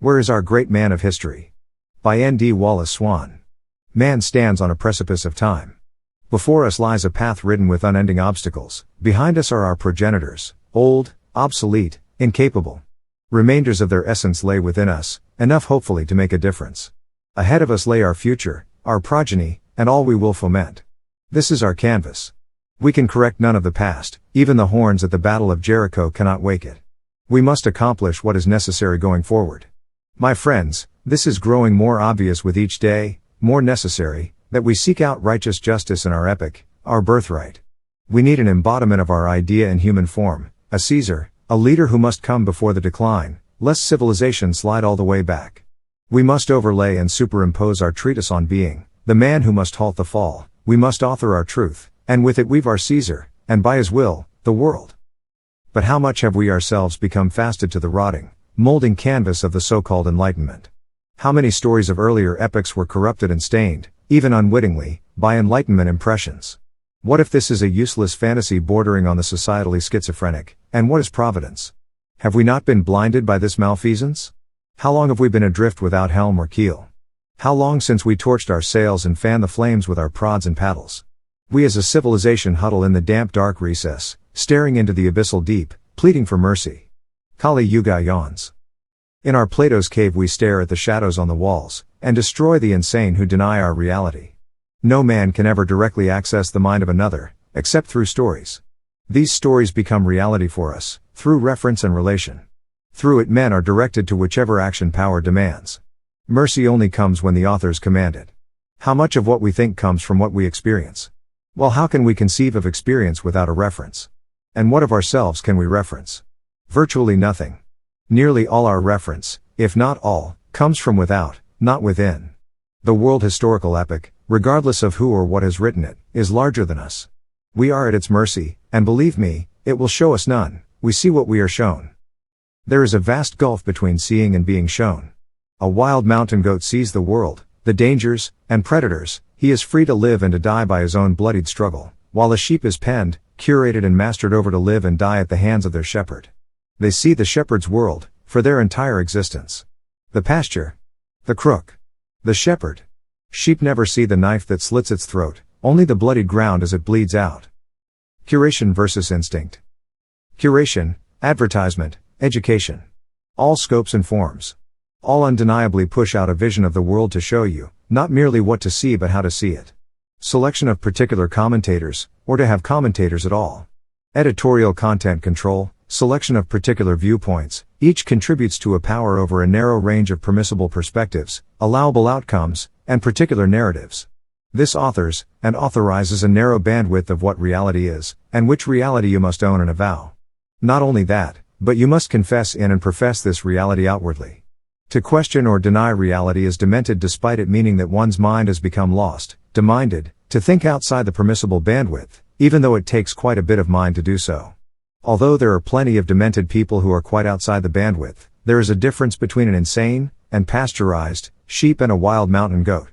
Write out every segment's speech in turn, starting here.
Where is our great man of history? By N. D. Wallace Swan. Man stands on a precipice of time. Before us lies a path ridden with unending obstacles. Behind us are our progenitors, old, obsolete, incapable. Remainders of their essence lay within us, enough hopefully to make a difference. Ahead of us lay our future, our progeny, and all we will foment. This is our canvas. We can correct none of the past, even the horns at the Battle of Jericho cannot wake it. We must accomplish what is necessary going forward. My friends, this is growing more obvious with each day, more necessary, that we seek out righteous justice in our epoch, our birthright. We need an embodiment of our idea in human form, a Caesar, a leader who must come before the decline, lest civilization slide all the way back. We must overlay and superimpose our treatise on being, the man who must halt the fall. We must author our truth, and with it weave our Caesar, and by his will, the world. But how much have we ourselves become fasted to the rotting, molding canvas of the so-called Enlightenment? How many stories of earlier epochs were corrupted and stained, even unwittingly, by Enlightenment impressions? What if this is a useless fantasy bordering on the societally schizophrenic, and what is Providence? Have we not been blinded by this malfeasance? How long have we been adrift without helm or keel? How long since we torched our sails and fanned the flames with our prods and paddles? We as a civilization huddle in the damp dark recess, staring into the abyssal deep, pleading for mercy. Kali Yuga yawns. In our Plato's cave we stare at the shadows on the walls, and destroy the insane who deny our reality. No man can ever directly access the mind of another, except through stories. These stories become reality for us, through reference and relation. Through it men are directed to whichever action power demands. Mercy only comes when the authors command it. How much of what we think comes from what we experience? Well, how can we conceive of experience without a reference? And what of ourselves can we reference? Virtually nothing. Nearly all our reference, if not all, comes from without, not within. The world historical epic, regardless of who or what has written it, is larger than us. We are at its mercy, and believe me, it will show us none. We see what we are shown. There is a vast gulf between seeing and being shown. A wild mountain goat sees the world, the dangers, and predators. He is free to live and to die by his own bloodied struggle, while a sheep is penned, curated and mastered over to live and die at the hands of their shepherd. They see the shepherd's world, for their entire existence. The pasture. The crook. The shepherd. Sheep never see the knife that slits its throat, only the bloodied ground as it bleeds out. Curation versus instinct. Curation, advertisement, education. All scopes and forms. All undeniably push out a vision of the world to show you, not merely what to see but how to see it. Selection of particular commentators, or to have commentators at all. Editorial content control, selection of particular viewpoints, each contributes to a power over a narrow range of permissible perspectives, allowable outcomes, and particular narratives. This authors, and authorizes a narrow bandwidth of what reality is, and which reality you must own and avow. Not only that, but you must confess in and profess this reality outwardly. To question or deny reality is demented despite it meaning that one's mind has become lost, deminded, to think outside the permissible bandwidth, even though it takes quite a bit of mind to do so. Although there are plenty of demented people who are quite outside the bandwidth, there is a difference between an insane, and pasteurized, sheep and a wild mountain goat.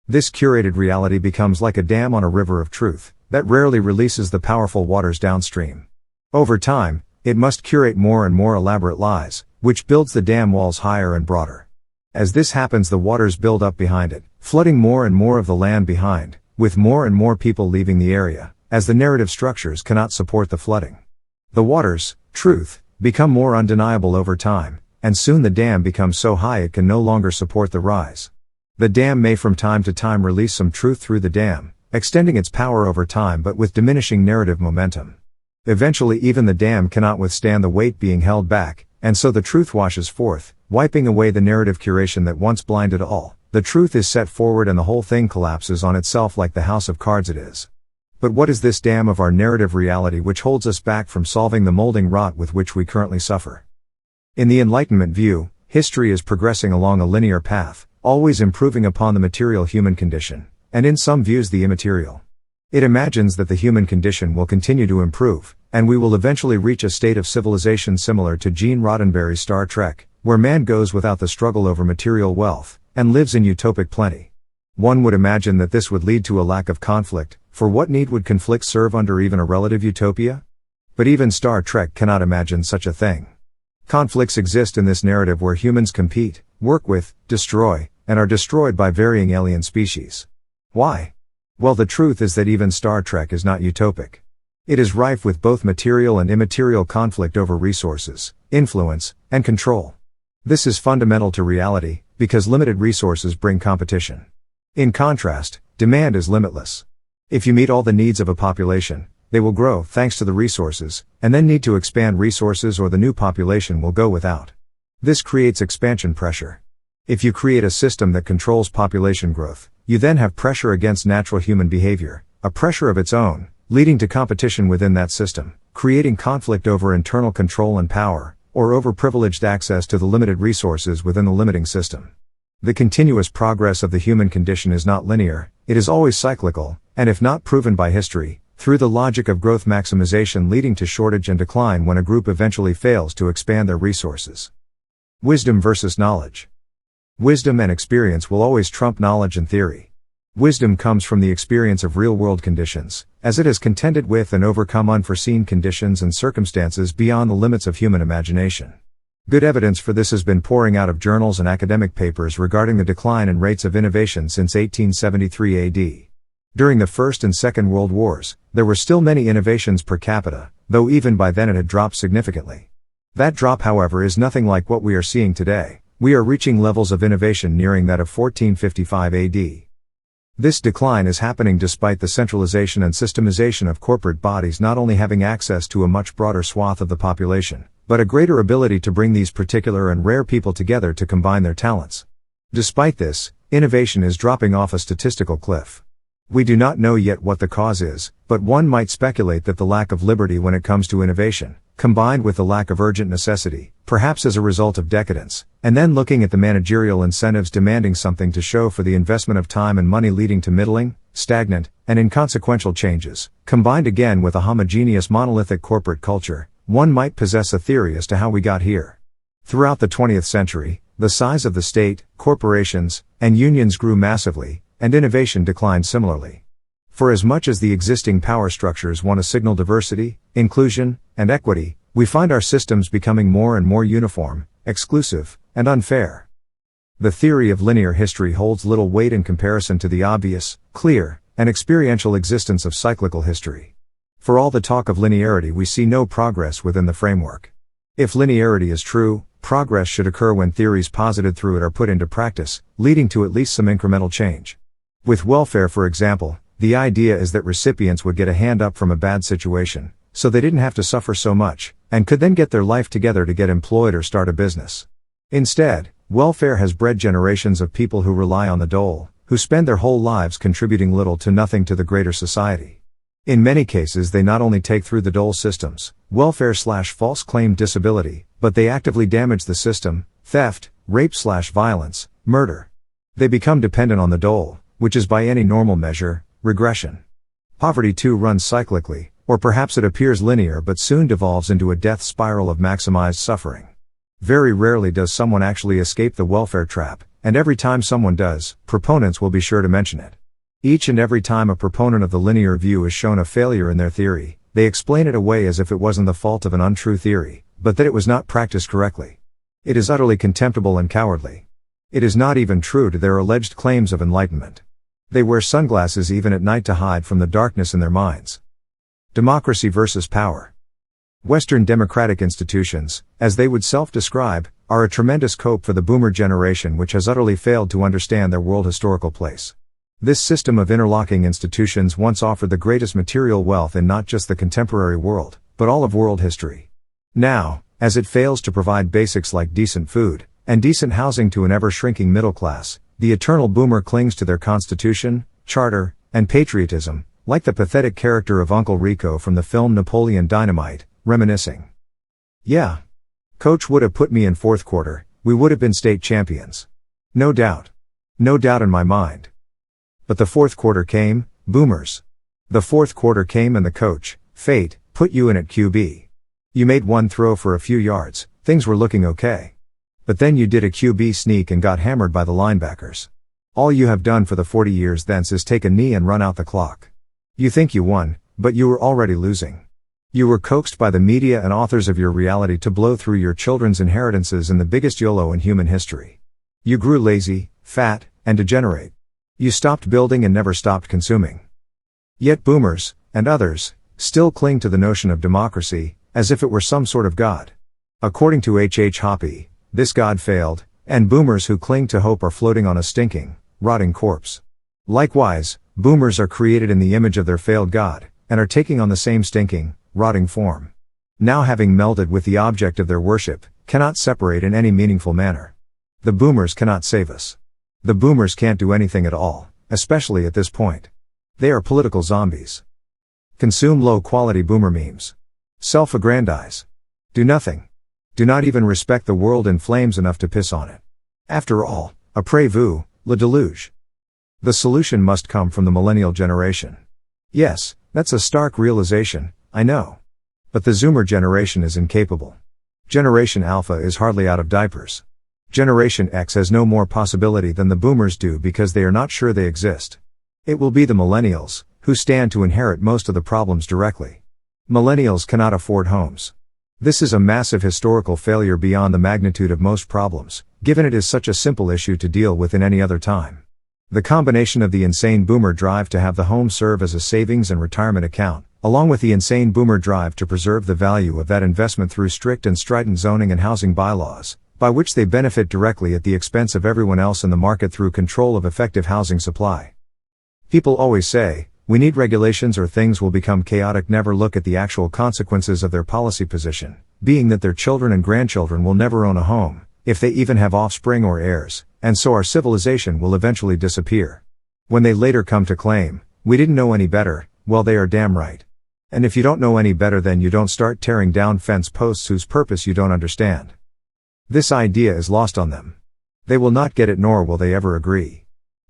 This curated reality becomes like a dam on a river of truth, that rarely releases the powerful waters downstream. Over time, it must curate more and more elaborate lies, which builds the dam walls higher and broader. As this happens, the waters build up behind it, flooding more and more of the land behind, with more and more people leaving the area, as the narrative structures cannot support the flooding. The waters, truth, become more undeniable over time, and soon the dam becomes so high it can no longer support the rise. The dam may from time to time release some truth through the dam, extending its power over time but with diminishing narrative momentum. Eventually even the dam cannot withstand the weight being held back, and so the truth washes forth, wiping away the narrative curation that once blinded all. The truth is set forward and the whole thing collapses on itself like the house of cards it is. But what is this dam of our narrative reality which holds us back from solving the molding rot with which we currently suffer? In the Enlightenment view, history is progressing along a linear path, always improving upon the material human condition, and in some views the immaterial. It imagines that the human condition will continue to improve, and we will eventually reach a state of civilization similar to Gene Roddenberry's Star Trek, where man goes without the struggle over material wealth, and lives in utopic plenty. One would imagine that this would lead to a lack of conflict, for what need would conflict serve under even a relative utopia? But even Star Trek cannot imagine such a thing. Conflicts exist in this narrative where humans compete, work with, destroy, and are destroyed by varying alien species. Why? Well, the truth is that even Star Trek is not utopic. It is rife with both material and immaterial conflict over resources, influence, and control. This is fundamental to reality, because limited resources bring competition. In contrast, demand is limitless. If you meet all the needs of a population, they will grow thanks to the resources, and then need to expand resources or the new population will go without. This creates expansion pressure. If you create a system that controls population growth, you then have pressure against natural human behavior, a pressure of its own, leading to competition within that system, creating conflict over internal control and power, or overprivileged access to the limited resources within the limiting system. The continuous progress of the human condition is not linear, it is always cyclical, and if not proven by history, through the logic of growth maximization leading to shortage and decline when a group eventually fails to expand their resources. Wisdom versus knowledge. Wisdom and experience will always trump knowledge and theory. Wisdom comes from the experience of real-world conditions, as it has contended with and overcome unforeseen conditions and circumstances beyond the limits of human imagination. Good evidence for this has been pouring out of journals and academic papers regarding the decline in rates of innovation since 1873 AD. During the First and Second World Wars, there were still many innovations per capita, though even by then it had dropped significantly. That drop, however, is nothing like what we are seeing today. We are reaching levels of innovation nearing that of 1455 AD. This decline is happening despite the centralization and systemization of corporate bodies not only having access to a much broader swath of the population, but a greater ability to bring these particular and rare people together to combine their talents. Despite this, innovation is dropping off a statistical cliff. We do not know yet what the cause is, but one might speculate that the lack of liberty when it comes to innovation, combined with the lack of urgent necessity, perhaps as a result of decadence, and then looking at the managerial incentives demanding something to show for the investment of time and money leading to middling, stagnant, and inconsequential changes, combined again with a homogeneous monolithic corporate culture, one might possess a theory as to how we got here. Throughout the 20th century, the size of the state, corporations, and unions grew massively, and innovation declined similarly. For as much as the existing power structures want to signal diversity, inclusion, and equity, we find our systems becoming more and more uniform, exclusive, and unfair. The theory of linear history holds little weight in comparison to the obvious, clear, and experiential existence of cyclical history. For all the talk of linearity, we see no progress within the framework. If linearity is true, progress should occur when theories posited through it are put into practice, leading to at least some incremental change. With welfare, for example, the idea is that recipients would get a hand up from a bad situation, so they didn't have to suffer so much, and could then get their life together to get employed or start a business. Instead, welfare has bred generations of people who rely on the dole, who spend their whole lives contributing little to nothing to the greater society. In many cases, they not only take through the dole systems, welfare/false claim disability, but they actively damage the system, theft, rape/violence, murder. They become dependent on the dole, which is by any normal measure, regression. Poverty too runs cyclically, or perhaps it appears linear but soon devolves into a death spiral of maximized suffering. Very rarely does someone actually escape the welfare trap, and every time someone does, proponents will be sure to mention it. Each and every time a proponent of the linear view is shown a failure in their theory, they explain it away as if it wasn't the fault of an untrue theory, but that it was not practiced correctly. It is utterly contemptible and cowardly. It is not even true to their alleged claims of enlightenment. They wear sunglasses even at night to hide from the darkness in their minds. Democracy versus power. Western democratic institutions, as they would self-describe, are a tremendous cope for the boomer generation which has utterly failed to understand their world historical place. This system of interlocking institutions once offered the greatest material wealth in not just the contemporary world, but all of world history. Now, as it fails to provide basics like decent food, and decent housing to an ever-shrinking middle class, the eternal boomer clings to their constitution, charter, and patriotism, like the pathetic character of Uncle Rico from the film Napoleon Dynamite, reminiscing. "Yeah. Coach would have put me in fourth quarter, we would have been state champions. No doubt. No doubt in my mind. But the fourth quarter came, boomers. The fourth quarter came and the coach, fate, put you in at QB. You made one throw for a few yards, things were looking okay. But then you did a QB sneak and got hammered by the linebackers. All you have done for the 40 years thence is take a knee and run out the clock. You think you won, but you were already losing. You were coaxed by the media and authors of your reality to blow through your children's inheritances in the biggest YOLO in human history. You grew lazy, fat, and degenerate. You stopped building and never stopped consuming. Yet boomers, and others, still cling to the notion of democracy, as if it were some sort of god. According to H. Hoppe, this god failed, and boomers who cling to hope are floating on a stinking, rotting corpse. Likewise, boomers are created in the image of their failed god, and are taking on the same stinking, rotting form. Now having melded with the object of their worship, cannot separate in any meaningful manner. The boomers cannot save us. The boomers can't do anything at all, especially at this point. They are political zombies. Consume low-quality boomer memes. Self-aggrandize. Do nothing. Do not even respect the world in flames enough to piss on it. After all, après-vous, le deluge. The solution must come from the millennial generation. Yes, that's a stark realization, I know. But the Zoomer generation is incapable. Generation Alpha is hardly out of diapers. Generation X has no more possibility than the boomers do because they are not sure they exist. It will be the millennials, who stand to inherit most of the problems directly. Millennials cannot afford homes. This is a massive historical failure beyond the magnitude of most problems, given it is such a simple issue to deal with in any other time. The combination of the insane boomer drive to have the home serve as a savings and retirement account, along with the insane boomer drive to preserve the value of that investment through strict and strident zoning and housing bylaws, by which they benefit directly at the expense of everyone else in the market through control of effective housing supply. People always say, we need regulations or things will become chaotic. Never look at the actual consequences of their policy position, being that their children and grandchildren will never own a home, if they even have offspring or heirs, and so our civilization will eventually disappear. When they later come to claim, we didn't know any better, well they are damn right. And if you don't know any better, then you don't start tearing down fence posts whose purpose you don't understand. This idea is lost on them. They will not get it, nor will they ever agree.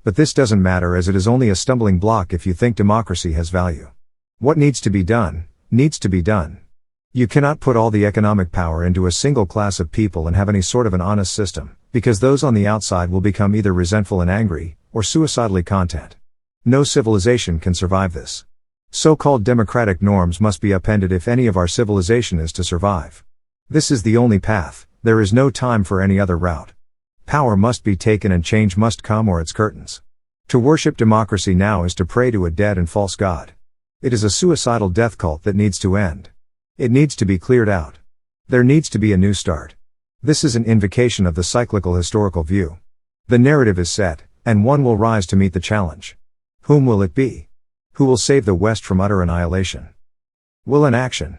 But this doesn't matter, as it is only a stumbling block if you think democracy has value. What needs to be done, needs to be done. You cannot put all the economic power into a single class of people and have any sort of an honest system, because those on the outside will become either resentful and angry, or suicidally content. No civilization can survive this. So-called democratic norms must be upended if any of our civilization is to survive. This is the only path, there is no time for any other route. Power must be taken and change must come, or it's curtains. To worship democracy now is to pray to a dead and false god. It is a suicidal death cult that needs to end. It needs to be cleared out. There needs to be a new start. This is an invocation of the cyclical historical view. The narrative is set, and one will rise to meet the challenge. Whom will it be? Who will save the West from utter annihilation? Will in action.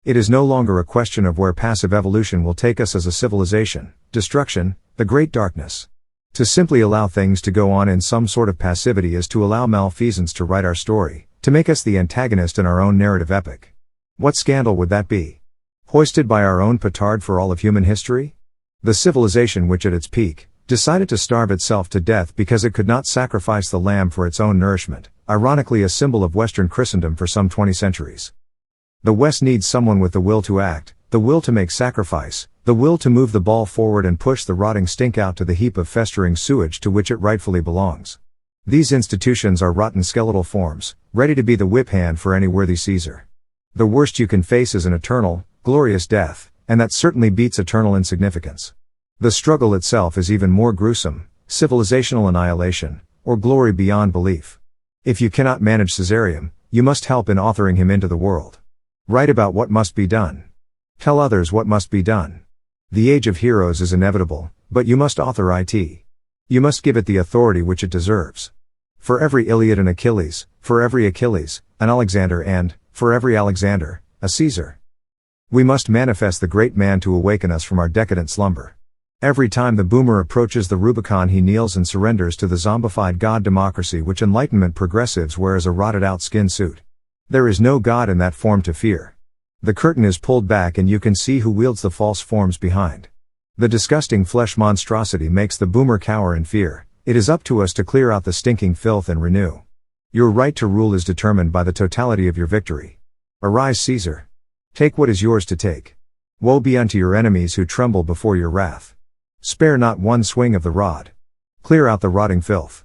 It is no longer a question of where passive evolution will take us as a civilization, destruction, the great darkness. To simply allow things to go on in some sort of passivity is to allow malfeasance to write our story, to make us the antagonist in our own narrative epic. What scandal would that be? Hoisted by our own petard for all of human history? The civilization which at its peak, decided to starve itself to death because it could not sacrifice the lamb for its own nourishment, ironically a symbol of Western Christendom for some 20 centuries. The West needs someone with the will to act, the will to make sacrifice, the will to move the ball forward and push the rotting stink out to the heap of festering sewage to which it rightfully belongs. These institutions are rotten skeletal forms, ready to be the whip hand for any worthy Caesar. The worst you can face is an eternal, glorious death, and that certainly beats eternal insignificance. The struggle itself is even more gruesome, civilizational annihilation, or glory beyond belief. If you cannot manage Caesarium, you must help in authoring him into the world. Write about what must be done. Tell others what must be done. The age of heroes is inevitable, but you must author it. You must give it the authority which it deserves. For every Iliad an Achilles, for every Achilles, an Alexander, and, for every Alexander, a Caesar. We must manifest the great man to awaken us from our decadent slumber. Every time the boomer approaches the Rubicon, he kneels and surrenders to the zombified god democracy which Enlightenment progressives wear as a rotted-out skin suit. There is no god in that form to fear. The curtain is pulled back and you can see who wields the false forms behind. The disgusting flesh monstrosity makes the boomer cower in fear. It is up to us to clear out the stinking filth and renew. Your right to rule is determined by the totality of your victory. Arise, Caesar. Take what is yours to take. Woe be unto your enemies who tremble before your wrath. Spare not one swing of the rod. Clear out the rotting filth.